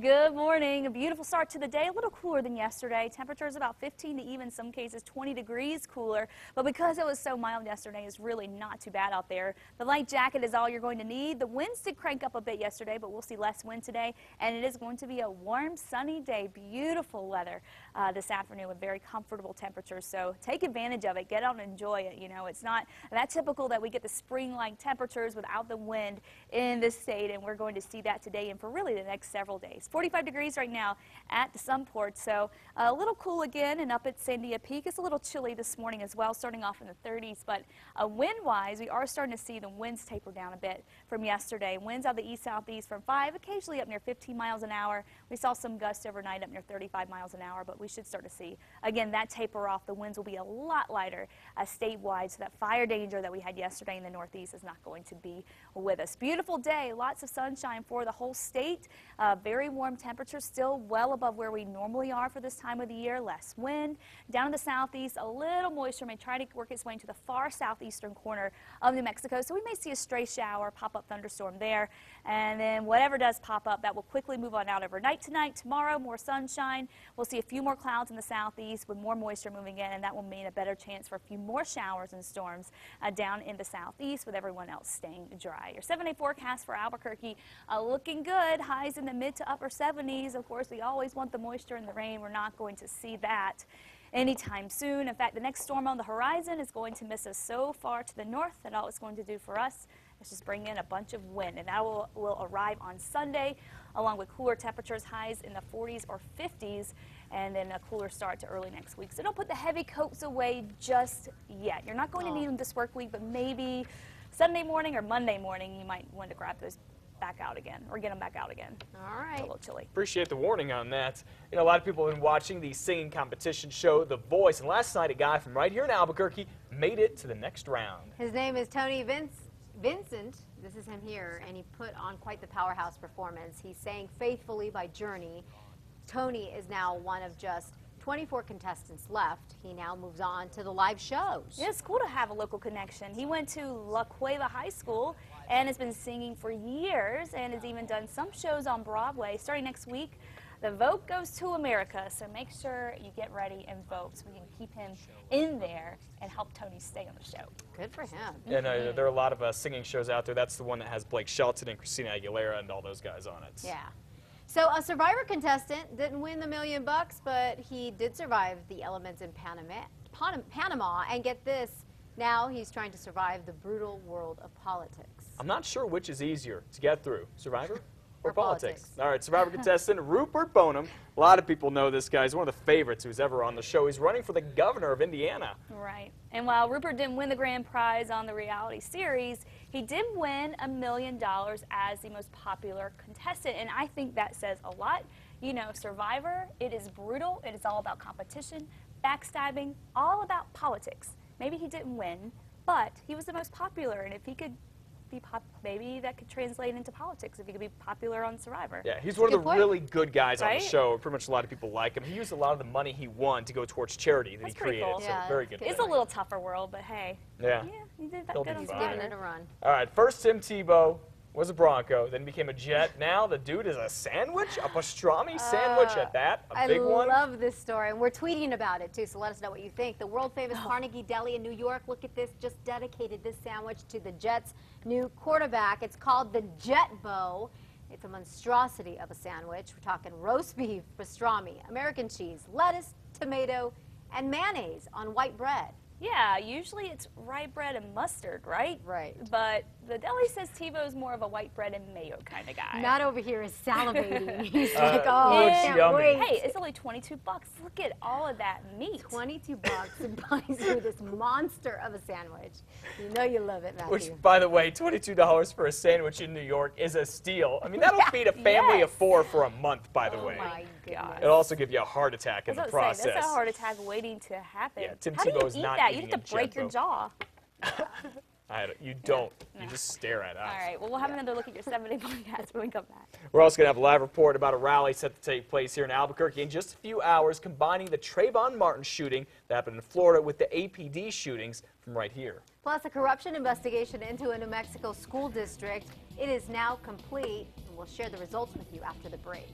Good morning. A beautiful start to the day. A little cooler than yesterday. Temperatures about 15 to even some cases 20 degrees cooler. But because it was so mild yesterday, it's really not too bad out there. The light jacket is all you're going to need. The winds did crank up a bit yesterday, but we'll see less wind today. And it is going to be a warm, sunny day. Beautiful weather this afternoon with very comfortable temperatures. So take advantage of it. Get out and enjoy it. You know, it's not that typical that we get the spring-like temperatures without the wind in this state. And we're going to see that today and for really the next several days. 45 degrees right now at the Sunport, so a little cool again, and up at Sandia Peak. It's a little chilly this morning as well, starting off in the 30s, but wind-wise, we are starting to see the winds taper down a bit from yesterday. Winds out of the east-southeast from 5, occasionally up near 15 miles an hour. We saw some gusts overnight up near 35 miles an hour, but we should start to see, again, that taper off. The winds will be a lot lighter statewide, so that fire danger that we had yesterday in the northeast is not going to be with us. Beautiful day, lots of sunshine for the whole state. Very warm temperatures, still well above where we normally are for this time of the year. Less wind. Down in the southeast, a little moisture may try to work its way into the far southeastern corner of New Mexico, so we may see a stray shower, pop-up thunderstorm there, and then whatever does pop up, that will quickly move on out overnight tonight. Tomorrow, more sunshine. We'll see a few more clouds in the southeast with more moisture moving in, and that will mean a better chance for a few more showers and storms down in the southeast, with everyone else staying dry. Your 7-day forecast for Albuquerque looking good. Highs in the mid to upper 70s. Of course, we always want the moisture and the rain. We're not going to see that anytime soon. In fact, the next storm on the horizon is going to miss us so far to the north that all it's going to do for us is just bring in a bunch of wind, and that will arrive on Sunday along with cooler temperatures, highs in the 40s or 50s, and then a cooler start to early next week. So don't put the heavy coats away just yet. You're not going to need them this work week, but maybe Sunday morning or Monday morning you might want to grab those back out again, or get them back out again. All right. It's a little chilly. Appreciate the warning on that. You know, a lot of people have been watching the singing competition show, The Voice, and last night a guy from right here in Albuquerque made it to the next round. His name is Tony Vincent. This is him here, and he put on quite the powerhouse performance. He sang Faithfully by Journey. Tony is now one of just 24 contestants left. He now moves on to the live shows. Yeah, it's cool to have a local connection. He went to La Cueva High School and has been singing for years and has even done some shows on Broadway. Starting next week, the vote goes to America, so make sure you get ready and vote so we can keep him in there and help Tony stay on the show. Good for him. And there are a lot of singing shows out there. That's the one that has Blake Shelton and Christina Aguilera and all those guys on it. Yeah. So a Survivor contestant didn't win the $1 million, but he did survive the elements in Panama, and get this, now he's trying to survive the brutal world of politics. I'm not sure which is easier to get through, Survivor or politics. All right, Survivor contestant Rupert Bonham. A lot of people know this guy. He's one of the favorites who's ever on the show. He's running for the governor of Indiana. Right. And while Rupert didn't win the grand prize on the reality series, he did win $1 million as the most popular contestant. And I think that says a lot. You know, Survivor, it is brutal. It is all about competition, backstabbing, all about politics. Maybe he didn't win, but he was the most popular. And if he could be maybe that could translate into politics if he could be popular on Survivor. Yeah, he's one of the really good guys on the Right? show. Pretty much a lot of people like him. He used a lot of the money he won to go towards charity that That's he pretty created. cool. So Yeah, very that's good. It's a little tougher world, but hey. Yeah. Yeah, he did that He'll good be on fine. Giving Survivor. it a run. All right, first Tim Tebow was a Bronco, then became a Jet. Now the dude is a sandwich, a pastrami sandwich at that, a big one. I love this story, and we're tweeting about it too, so let us know what you think. The world-famous Carnegie Deli in New York, look at this, just dedicated this sandwich to the Jets' new quarterback. It's called the Jet Bow. It's a monstrosity of a sandwich. We're talking roast beef, pastrami, American cheese, lettuce, tomato, and mayonnaise on white bread. Yeah, usually it's rye bread and mustard, right? Right. But the deli says Tebow's more of a white bread and mayo kind of guy. Matt over here is salivating. He's like, oh, I looks can't yummy. wait. Hey, it's only $22. Look at all of that meat. $22 and buys you this monster of a sandwich. You know you love it, Matthew. Which, by the way, $22 for a sandwich in New York is a steal. I mean, that'll feed a family of 4 for a month, by the Oh way. my goodness. It'll also give you a heart attack in the I was about to say, process. that's a heart attack waiting to happen. Yeah, Tim How do you Tebow's eat not that? You eating have a to break Jet your Bow. jaw. You don't. No. You just stare at us. All right, well, we'll have another look at your 7-day forecast when we come back. We're also going to have a live report about a rally set to take place here in Albuquerque in just a few hours, combining the Trayvon Martin shooting that happened in Florida with the APD shootings from right here. Plus, a corruption investigation into a New Mexico school district. It is now complete, and we'll share the results with you after the break.